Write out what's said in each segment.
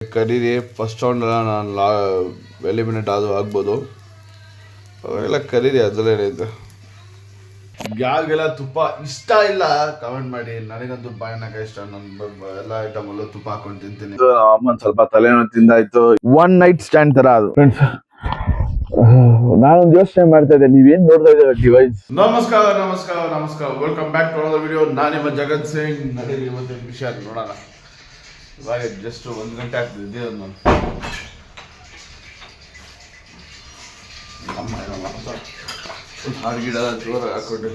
ಕರೀರಿ first round ಎಲ್ಲ ನಾನು ಎಲಿಮಿನೇಟ್ ಆಗ್ಬೋದು. ಅವೆಲ್ಲ ಕರೀರಿ, ಅದರಲ್ಲೇನೈತೆ. ಯಾರಿಗೆಲ್ಲ ತುಪ್ಪ ಇಷ್ಟ ಇಲ್ಲ ಕಮೆಂಟ್ ಮಾಡಿ. ನನಗಂತೂ ಬಾಯಿನಾಗ ಇಷ್ಟ. ನನ್ನ ಎಲ್ಲ ಐಟಮಲ್ಲೂ ತುಪ್ಪ ಹಾಕೊಂಡು ತಿಂತೀನಿ. ಅಮ್ಮನ್ ಸ್ವಲ್ಪ ತಲೆನೋವು ತಿಂದಾಯ್ತು. ಒನ್ ನೈಟ್ ಸ್ಟ್ಯಾಂಡ್ ತರ ಅದು ಫ್ರೆಂಡ್ಸ್. ನಾನೊಂದು ಯೋಚನೆ ಮಾಡ್ತಾ ಇದ್ದೆ, ನೀವೇನ್ ನೋಡ್ತಾ ಇದ್ದೀರ ಡಿವೈಸ್. ನಮಸ್ಕಾರ ನಮಸ್ಕಾರ ನಮಸ್ಕಾರ, welcome back to another video. ನಾನು ನಿಮ್ಮ ಜಗತ್ ಸಿಂಗ್. ನನಗೆ ಇವತ್ತಿನ ವಿಷಯ ನೋಡೋಣ. ಇವಾಗ ಜಸ್ಟ್ 1 ಗಂಟೆ ಆಗ್ತಿದ್ದೆ ನಾನು. ಹಾಡು ಗಿಡ ಜೋರ ಹಾಕೊಂಡು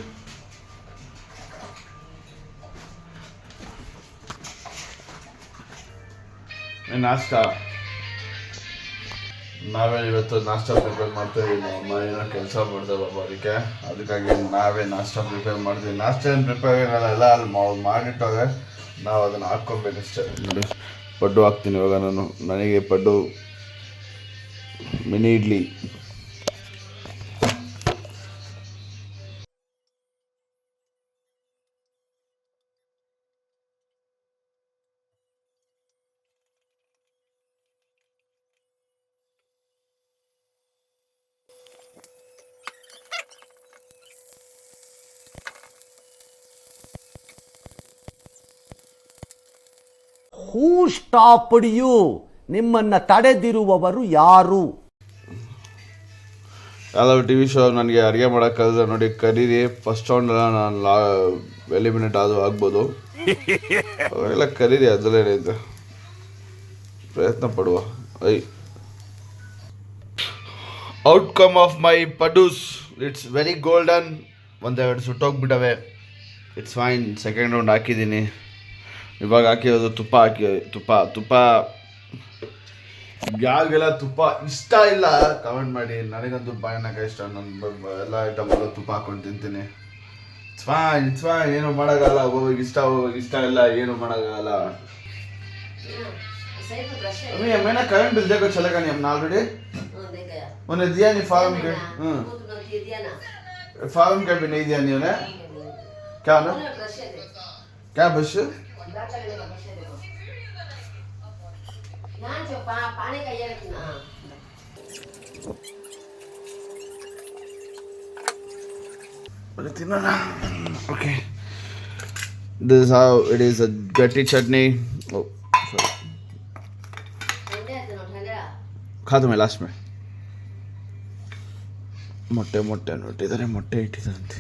ನಾಷ್ಟ. ನಾವೇ ಇವತ್ತು ನಾಷ್ಟ ಪ್ರಿಪೇರ್ ಮಾಡ್ತೀವಿ. ನಮ್ಮ ಏನೋ ಕೆಲಸ ಮಾಡ್ತೇವೆ ಬಾಬಾ, ಅದಕ್ಕಾಗಿ ನಾವೇ ನಾಷ್ಟ ಪ್ರಿಪೇರ್ ಮಾಡ್ತೀವಿ. ನಾಷ್ಟ ಏನು ಪ್ರಿಪೇರ್ ಏನಲ್ಲ, ಎಲ್ಲ ಅಲ್ಲಿ ಮಾಡಿಟ್ಟಾಗ ನಾವು ಅದನ್ನು ಹಾಕ್ಕೊಬೇಕಷ್ಟೇ. ನೋಡಿ, ಪಡ್ಡು ಹಾಕ್ತೀನಿ ಇವಾಗ ನಾನು. ನನಗೆ paddu mini idli. Who stopped you? ನಿಮ್ಮನ್ನ ತಡೆದಿರುವವರು ಯಾರು? ಯಾವ ಟಿವಿ ಶೋ ನನಗೆ ಅಡುಗೆ ಮಾಡೋಕೆ ಕಲಿದ್ರೆ ನೋಡಿ, ಕರೀರಿ ಫಸ್ಟ್ ರೌಂಡ್ ಎಲ್ಲ ನಾನು ಎಲಿಮಿನೇಟ್ ಆಗ್ಬೋದು. ಅವೆಲ್ಲ ಕರೀರಿ, ಅದರಲ್ಲೇನೈತೆ. ಪ್ರಯತ್ನ ಪಡುವ. Outcome of my paddus, it's very golden. ಒಂದೆರಡು ಸುಟ್ಟೋಗ್ಬಿಟ್ಟವೆ. It's fine. ಸೆಕೆಂಡ್ ರೌಂಡ್ ಹಾಕಿದ್ದೀನಿ. ಇವಾಗ ಹಾಕಿರೋದು ತುಪ್ಪ. ತುಪ್ಪ ಯಾರಿಗೆಲ್ಲ ತುಪ್ಪ ಇಷ್ಟ ಇಲ್ಲ ಕಮೆಂಟ್ ಮಾಡಿ. ನನಗಂತೂ ಬಾಯಿನಾಗ ಇಷ್ಟ. ನನ್ನ ಎಲ್ಲ ಐಟಮಲ್ಲೂ ತುಪ್ಪ ಹಾಕೊಂಡು ತಿಂತೀನಿ. ಇಟ್ಸ್ ಫೈನ್, ಏನು ಮಾಡೋಕ್ಕಲ್ಲ. ಒಬ್ಬೊಬ್ರಿಗೆ ಇಷ್ಟ ಇಲ್ಲ, ಏನು ಮಾಡೋಕ್ಕಾಗಲ್ಲ. मैंने करंट बिल देखो चलेगा नहीं हमने ऑलरेडी उन्हें दिया नहीं फार्म के. फार्म का भी नहीं दिया नहीं उन्हें. क्या ना क्या बस okay. This is how it is, a gatti chutney. Oh, sorry. खा दो मैं लास्ट में. ಮೊಟ್ಟೆ ಇಟ್ಟಿದ್ದಾರೆ, ಮೊಟ್ಟೆ ಇಟ್ಟಿದ್ದಾರಂತೆ.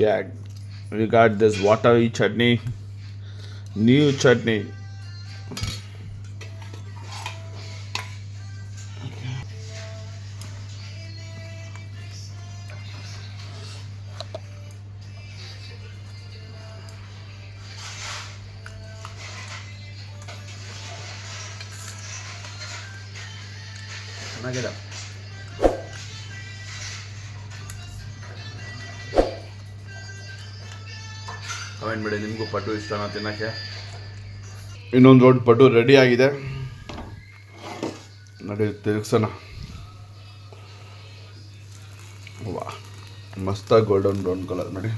Yeah, we got this watery chutney, new chutney. ಚೆನ್ನಾಗಿದೆ. ಕಮೆಂಟ್ ಮಾಡಿ, ನಿಮಗೂ ಪಡ್ಡು ಇಷ್ಟನಾ ತಿನ್ನೋಕ್ಕೆ. ಇನ್ನೊಂದು ರೌಂಡ್ ಪಡ್ಡು ರೆಡಿ ಆಗಿದೆ. ನೋಡಿ ತಿರುಗಿಸೋಣ. ವಾ, ಮಸ್ತಾಗಿ ಗೋಲ್ಡನ್ ಬ್ರೌನ್ ಕಲರ್ ನೋಡಿ.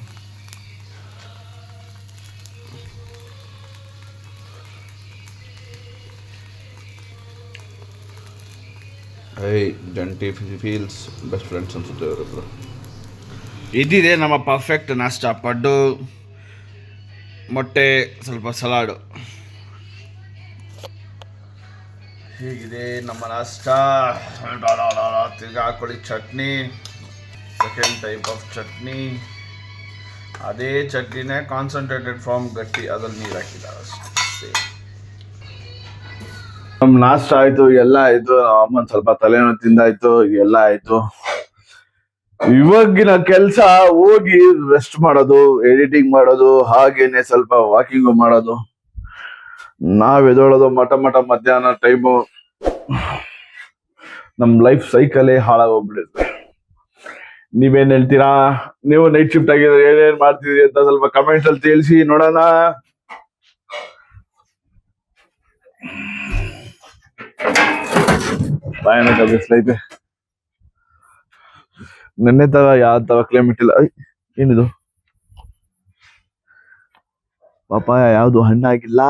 ಜಂಟಿ ಫೀಲ್ಸ್ ಬೆಸ್ಟ್ ಫ್ರೆಂಡ್ಸ್ ಅನ್ಸುತ್ತೆ ಇವರಿಬ್ಬರು. ಇದಿದೆ ನಮ್ಮ ಪರ್ಫೆಕ್ಟ್ ನಾಷ್ಟ. ಪಡ್ಡು, ಮೊಟ್ಟೆ, ಸ್ವಲ್ಪ ಸಲಾಡು. ಹೀಗಿದೆ ನಮ್ಮ ನಾಷ್ಟ. ತಿರ್ಗಾ ಹಾಕೊಳ್ಳಿ chutney. Second type of chutney. ಅದೇ ಚಟ್ನಿನೇ ಕಾನ್ಸಂಟ್ರೇಟೆಡ್ ಫ್ರಾಮ್ ಗಟ್ಟಿ, ಅದ್ರಲ್ಲಿ ನೀರು ಹಾಕಿದ್ದಾರೆ ಅಷ್ಟೇ. ನಮ್ಮ ನಾಷ್ಟ ಆಯ್ತು, ಎಲ್ಲ ಆಯ್ತು. ಅಮ್ಮನ್ ಸ್ವಲ್ಪ ತಲೆನೋವು ತಿಂದಾಯ್ತು, ಎಲ್ಲ ಆಯ್ತು. ಇವಾಗಿನ ಕೆಲಸ ಹೋಗಿ ರೆಸ್ಟ್ ಮಾಡೋದು, ಎಡಿಟಿಂಗ್ ಮಾಡೋದು, ಹಾಗೇನೆ ಸ್ವಲ್ಪ ವಾಕಿಂಗ್ ಮಾಡೋದು. ನಾವ್ ಎದೊಳೋದು ಮಠ ಮಧ್ಯಾಹ್ನ ಟೈಮು. ನಮ್ ಲೈಫ್ ಸೈಕಲೇ ಹಾಳಾಗೋಗ್ಬಿಡುತ್ತೆ. ನೀವೇನ್ ಹೇಳ್ತೀರಾ? ನೀವು ನೈಟ್ ಶಿಫ್ಟ್ ಆಗಿದ್ರೆ ಏನೇನ್ ಮಾಡ್ತಿದ್ರಿ ಅಂತ ಸ್ವಲ್ಪ ಕಮೆಂಟ್ಸ್ ಅಲ್ಲಿ ತಿಳಿಸಿ ನೋಡೋಣ. ಭಯಾನಕ ಬಿಸಿಲೈತೆ. ನೆನ್ನೆ ತರ ಯಾವ ತರ ಕ್ಲೈಮೇಟ್ ಇಲ್ಲ. ಏನಿದು ಪಪಾಯ? ಯಾವ್ದು ಹಣ್ಣಾಗಿಲ್ಲ.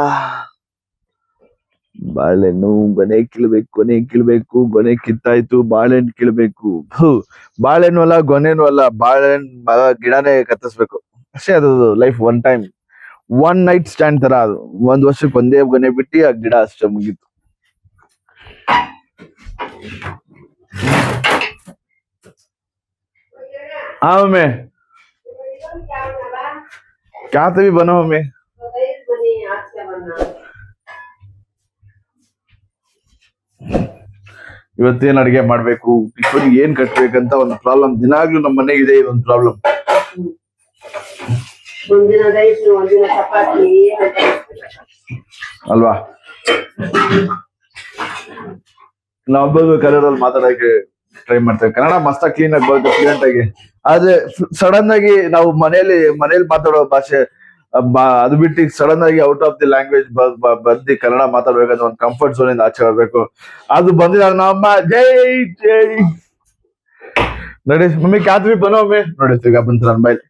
ಬಾಳೆಹಣ್ಣು ಗೊನೆ ಕೀಳ್ಬೇಕು ಗೊನೆ ಕಿತ್ತಾಯ್ತು ಬಾಳೆಹಣ್ಣು ಕೀಳ್ಬೇಕು. ಬಾಳೆಹಣ್ಣು ಅಲ್ಲ ಗೊನೆನೂ ಅಲ್ಲ, ಬಾಳೆಹಣ್ಣು ಮರ ಗಿಡನೇ ಕತ್ತಿಸ್ಬೇಕು ಅಷ್ಟೇ. ಅದು ಲೈಫ್ ಒನ್ ನೈಟ್ ಸ್ಟ್ಯಾಂಡ್ ತರ. ಅದು 1 ವರ್ಷಕ್ಕೆ ಒಂದೇ ಗೊನೆ ಬಿಟ್ಟು ಆ ಗಿಡ ಅಷ್ಟೇ ಮುಗೀತು. हाँ मम्मी क्या तभी बनो मम्मी. ಇವತ್ತೇನ್ ಅಡಿಗೆ ಮಾಡ್ಬೇಕು, ಟಿಫನ್ ಏನ್ ಕಟ್ಬೇಕಂತ ಒಂದು ಪ್ರಾಬ್ಲಮ್. ದಿನಾಗ್ಲೂ ನಮ್ಮ ಮನೆಗೆ ಇದೆ ಇದೊಂದು ಪ್ರಾಬ್ಲಮ್. ಅಲ್ವಾ? ನಾವೊಬ್ಬರು ಕನ್ನಡದಲ್ಲಿ ಮಾತಾಡಕ್ಕೆ ಟ್ರೈ ಮಾಡ್ತೇವೆ. ಕನ್ನಡ ಮಸ್ತ್ ಕ್ಲೀನ್ ಆಗಿ ಬರುತ್ತೆ, ಫ್ಲೂಯೆಂಟ್ ಆಗಿ. ಆದ್ರೆ ಸಡನ್ ಆಗಿ ನಾವು ಮನೇಲಿ ಮಾತಾಡೋ ಭಾಷೆ ಅದು ಬಿಟ್ಟು ಸಡನ್ ಆಗಿ ಔಟ್ ಆಫ್ ದಿ ಲ್ಯಾಂಗ್ವೇಜ್ ಬಂದು ಕನ್ನಡ ಮಾತಾಡ್ಬೇಕಂದ್ರೆ ಒಂದು ಕಂಫರ್ಟ್ ಝೋನ್ ಇಂದ ಆಚೆ ಹೋಗ್ಬೇಕು. ಅದು ಬಂದಿದಾಗ ನಮ್ಮಮ್ಮ ಜೈ ಜೈ ನೋಡಿ ಮಮ್ಮಿ ಕ್ಯಾತ್ವಿ ಬನೋ ಮಮ್ಮಿ ನೋಡಿ ಈಗ ಬಂತು ನನ್ನ ಬಾಯಲ್ಲಿ.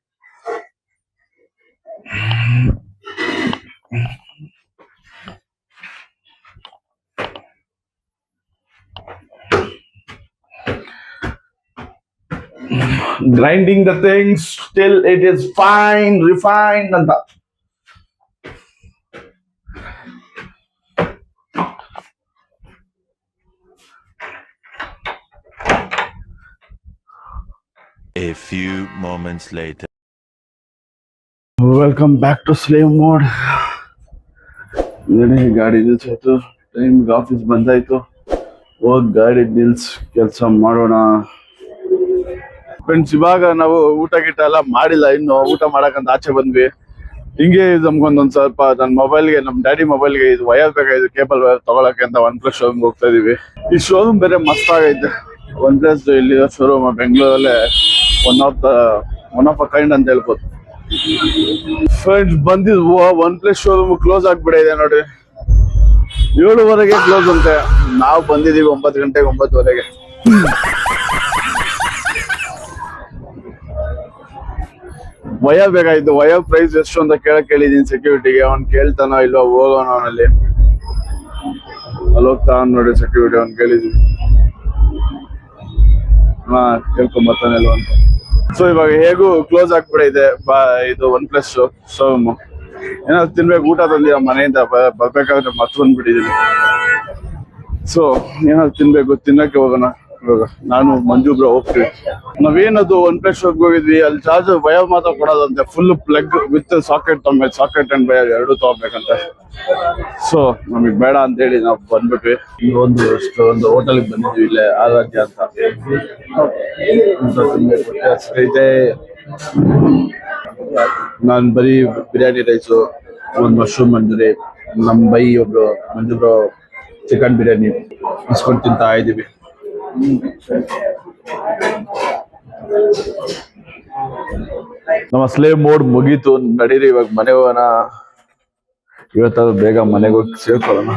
Grinding the things till it is fine, refined anta. A few moments later. Welcome back to slave mode. ನೋಡಿ ಗಾಡಿ ನಿಲ್ಸಾಯ್ತು, ಟೈಮ್ ಆಫೀಸ್ ಬಂದಾಯ್ತು. ಹೋಗಿ ಗಾಡಿ ನಿಲ್ಸ್ ಕೆಲಸ ಮಾಡೋಣ. ಫ್ರೆಂಡ್ಸ್, ಇವಾಗ ನಾವು ಊಟ ಗೀಟ ಎಲ್ಲ ಮಾಡಿಲ್ಲ, ಇನ್ನು ಊಟ ಮಾಡಕಂತ ಆಚೆ ಬಂದ್ವಿ. ಹಿಂಗೆ ನಮ್ಗೊಂದೊಂದ್ ಸ್ವಲ್ಪ ನನ್ನ ಮೊಬೈಲ್ಗೆ, ನಮ್ ಡ್ಯಾಡಿ ಮೊಬೈಲ್ಗೆ ಇದು ವಯರ್ ಬೇಕಾಗಿದ್ದು, ಕೇಬಲ್ ವಯರ್ ತಗೊಳಕ್ಕೆ ಅಂತ OnePlus ಶೋರೂಮ್ ಹೋಗ್ತಾ ಇದೀವಿ. ಈ ಶೋರೂಮ್ ಬೇರೆ ಮಸ್ತ್ ಆಗೈತೆ. OnePlus ಇಲ್ಲಿರೋ ಶೋರೂಮ್ ಬೆಂಗಳೂರಲ್ಲೇ ಒನ್ ಆಫ್ ಅ ಕೈಂಡ್ ಅಂತ ಹೇಳ್ಬೋದು. ಫ್ರೆಂಡ್ಸ್, ಬಂದಿದ್ವು OnePlus ಶೋರೂಮ್ ಕ್ಲೋಸ್ ಆಗ್ಬಿಟ್ಟಿದೆ ನೋಡಿ. 7:30ಗೆ ಕ್ಲೋಸ್ ಅಂತೆ. ನಾವು ಬಂದಿದೀವಿ 9 ಗಂಟೆಗೆ, 9:30ಗೆ. ವಯರ್ ಬೇಕಾಗಿತ್ತು. ವಯರ್ ಪ್ರೈಸ್ ಎಷ್ಟು ಅಂತ ಕೇಳಿದೀನಿ ಸೆಕ್ಯೂರಿಟಿಗೆ. ಅವ್ನ್ ಕೇಳ್ತಾನೋ ಇಲ್ವಾ, ಹೋಗೋಣ ಅವನಲ್ಲಿ. ಅಲ್ಲಿ ಹೋಗ್ತಾ ನೋಡಿ ಸೆಕ್ಯೂರಿಟಿ, ಅವ್ನ್ ಕೇಳಿದೀನಿ. ಕೇಳ್ಕೊಂಬರ್ತಾನೆ ಅಲ್ವಾ ಅಂತ. ಸೊ ಇವಾಗ ಹೇಗೂ ಕ್ಲೋಸ್ ಆಗ್ಬಿಟ್ಟಿದೆ ಇದು OnePlus ಶೋರೂಮ್. ಏನಾದ್ರು ತಿನ್ಬೇಕು, ಊಟ ತಂದಿರ ಮನೆಯಿಂದ ಬರ್ಬೇಕಾದ್ರೆ ಮತ್ತೆ ಬಂದ್ಬಿಟ್ಟಿದೀನಿ. ಸೊ ಏನಾದ್ರು ತಿನ್ಬೇಕು, ತಿನ್ನಕ್ಕೆ ಹೋಗೋಣ. ಇವಾಗ ನಾನು ಮಂಜು ಬ್ರೋ ಹೋಗ್ತೀವಿ. ನಾವೇನದು OnePlus ಶೋಪ್ಗೆ ಹೋಗಿದ್ವಿ. ಅಲ್ಲಿ ಚಾರ್ಜರ್ ವಯರ್ ಮಾತ್ರ ಕೊಡೋದಂತೆ, full plug with socket and wire ಎರಡು ತಗೋಬೇಕಂತೆ. ಸೊ ನಮಗ್ ಬೇಡ ಅಂತ ಹೇಳಿ ನಾವು ಬಂದ್ಬಿಟ್ವಿ. ಒಂದು ಹೋಟೆಲ್ಗೆ ಬಂದಿದ್ವಿ, ಇಲ್ಲೇ ಆರಾಧ್ಯ ಅಂತ. ಐತೆ. ನಾನ್ ಬರೀ ಬಿರಿಯಾನಿ ರೈಸು, ಒಂದು ಮಶ್ರೂಮ್ ಮಂಚೂರಿ, ನಮ್ ಬೈ ಒಬ್ರು ಮಂಜು ಬ್ರೋ ಚಿಕನ್ ಬಿರಿಯಾನಿ ಇಸ್ಕೊಂಡು ತಿಂತಾ ಇದೀವಿ. ನಮ್ಮ ಸ್ಲೇವ್ ಮೋಡ್ ಮುಗೀತು. ನಡೀರಿ ಇವಾಗ ಮನೆಗೆ ಹೋಗೋಣ. ಇವತ್ತಾದ್ರು ಬೇಗ ಮನೆಗೆ ಹೋಗಿ ಸೇರ್ಕೊಳ್ಳೋಣ.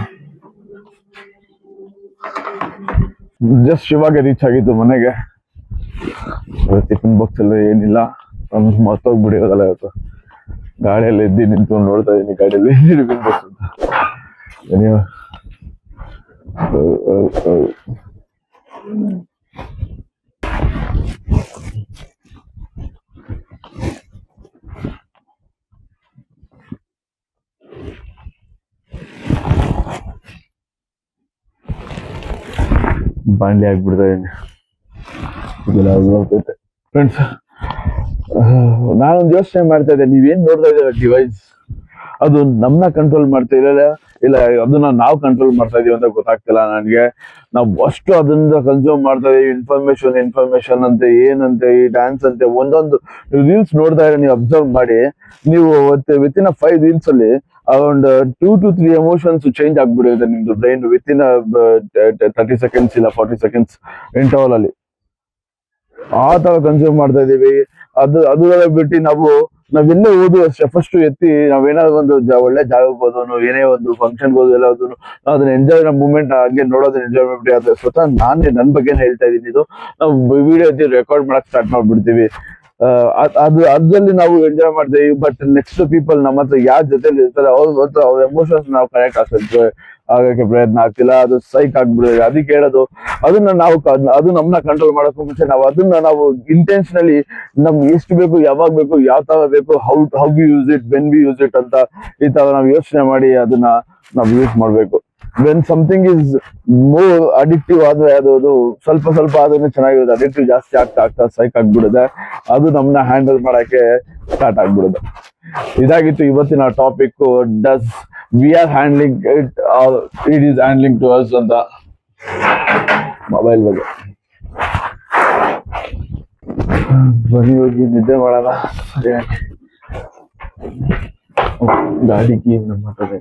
ಜಸ್ಟ್ ಇವಾಗ ರೀಚ್ ಆಗಿತ್ತು ಮನೆಗೆ. ಟಿಫಿನ್ ಬಾಕ್ಸ್ ಎಲ್ಲ ಏನಿಲ್ಲ, ಮರ್ತೋಗ್ಬಿಡಿರೋದಲ್ಲ ಇವತ್ತು. ಗಾಡಿಯಲ್ಲಿ ಎದ್ದು ನಿಂತ್ಕೊಂಡು ನೋಡ್ತಾ ಇದೀನಿ, ಗಾಡಿಯಲ್ಲಿ ಟಿಫಿನ್ ಬಾಕ್ಸ್ ಅಂತ. ನೀವು ಬಾಂಡ್ಲಿ ಆಗ್ಬಿಡ್ತಾ ಇದೀನಿ. ಫ್ರೆಂಡ್ಸ್, ನಾನೊಂದು ಯೋಚನೆ ಮಾಡ್ತಾ ಇದ್ದೆ, ನೀವೇನ್ ನೋಡ್ತಾ ಇದ್ದೀರ ಡಿವೈಸ್, ಅದು ನಮ್ಮನ್ನ ಕಂಟ್ರೋಲ್ ಮಾಡ್ತಾ ಇಲ್ಲ ಅದನ್ನ ನಾವು ಕಂಟ್ರೋಲ್ ಮಾಡ್ತಾ ಇದೀವಿ ಅಂತ ಗೊತ್ತಾಗ್ತಿಲ್ಲ ನನಗೆ. ನಾವು ಅಷ್ಟು ಅದನ್ನ ಕನ್ಸ್ಯೂಮ್ ಮಾಡ್ತಾ ಇದೀವಿ. ಇನ್ಫಾರ್ಮೇಶನ್ ಅಂತೆ, ಏನಂತೆ, ಈ ಡ್ಯಾನ್ಸ್ ಅಂತೆ, ಒಂದೊಂದು ರೀಲ್ಸ್ ನೋಡ್ತಾ ಇದ್ರೆ ನೀವು ಅಬ್ಸರ್ವ್ ಮಾಡಿ, ನೀವು ವಿತಿನ್ 5 ರೀಲ್ಸ್ ಅಲ್ಲಿ ಅರೌಂಡ್ 2 to 3 ಎಮೋಷನ್ಸ್ ಚೇಂಜ್ ಆಗ್ಬಿಡುತ್ತೆ ನಿಮ್ದು ಬ್ರೈನ್ ವಿತಿನ್ 30 seconds ಇಲ್ಲ 40 seconds ಇಂಟರ್ವಲ್ ಅಲ್ಲಿ. ಆ ತರ ಕನ್ಸ್ಯೂಮ್ ಮಾಡ್ತಾ ಇದೀವಿ. ಅದು ಬಿಟ್ಟು ನಾವೆಲ್ಲೇ ಓದು ಅಷ್ಟೇ, ಫಸ್ಟ್ ಎತ್ತಿ ನಾವೇನಾದ್ರು ಒಂದು ಒಳ್ಳೆ ಜಾಗಕ್ಕೆ ಹೋದನು, ಏನೇ ಒಂದು ಫಂಕ್ಷನ್ಗೆ ಹೋದ್ರು, ಎಲ್ಲ ಹೋದ್ರು, ಅದನ್ನ ಎಂಜಾಯ್ ಮೂಮೆಂಟ್ ಹಂಗೆ ನೋಡೋದನ್ನ ಎಂಜಾಯ್ ಮಾಡ್ಬಿಟ್ಟು. ಆದ್ರೆ ಸ್ವತಃ ನಾನೇ ನನ್ನ ಬಗ್ಗೆನೇ ಹೇಳ್ತಾ ಇದೀನಿ. ಇದು ನಾವು ವಿಡಿಯೋ ರೆಕಾರ್ಡ್ ಮಾಡಕ್ ಸ್ಟಾರ್ಟ್ ಮಾಡ್ಬಿಡ್ತೀವಿ. ಅದ್ರಲ್ಲಿ ನಾವು ಎಂಜಾಯ್ ಮಾಡ್ತೇವೆ. ಬಟ್ ನೆಕ್ಸ್ಟ್ ಪೀಪಲ್ ನಮ್ಮ ಹತ್ರ ಯಾರ ಜೊತೆಲಿ ಇರ್ತಾರೆ ಅವ್ರ ಎಮೋಷನ್ಸ್ ನಾವು ಕನೆಕ್ಟ್ ಆಗಕ್ಕೆ ಪ್ರಯತ್ನ ಆಗ್ತಿಲ್ಲ, ಅದು ಸೈಕ್ ಆಗ್ಬಿಡುತ್ತೆ. ಅದಕ್ಕೆ ಹೇಳೋದು ಅದು ನಮ್ಮನ್ನ ಕಂಟ್ರೋಲ್ ಮಾಡೋಕ್ಕೂ ಮುಂಚೆ ನಾವು ಇಂಟೆನ್ಷನಲಿ ನಮ್ಗೆ ಎಷ್ಟು ಬೇಕು, ಯಾವಾಗ ಬೇಕು, ಯಾವ ತರ ಬೇಕು, how we use it, when we use it ಅಂತ ಈ ತರ ನಾವು ಯೋಚನೆ ಮಾಡಿ ಅದನ್ನ ನಾವು ಯೂಸ್ ಮಾಡ್ಬೇಕು. When something is more addictive ಆದ್ರೆ ಅದು ಸ್ವಲ್ಪ ಆದ್ರೆ ಚೆನ್ನಾಗಿರುತ್ತೆ. ಅಡಿಕ್ಟಿವ್ ಜಾಸ್ತಿ ಆಗ್ತಾ ಸೈಕ್ ಆಗ್ಬಿಡುತ್ತೆ. ಅದು ನಮ್ಮನ್ನ ಹ್ಯಾಂಡಲ್ ಮಾಡಕ್ಕೆ ಸ್ಟಾರ್ಟ್ ಆಗ್ಬಿಡುತ್ತೆ. ಇದಾಗಿತ್ತು ಇವತ್ತಿನ topic. Does we are handling it or it is handling to us ಅಂತ ಮೊಬೈಲ್ ಬಗ್ಗೆ. ಬನ್ನಿ ಹೋಗಿ ನಿದ್ದೆ ಮಾಡೋಣ. ಗಾಡಿ ಕೀ ನಮ್ಮ ಹತ್ರ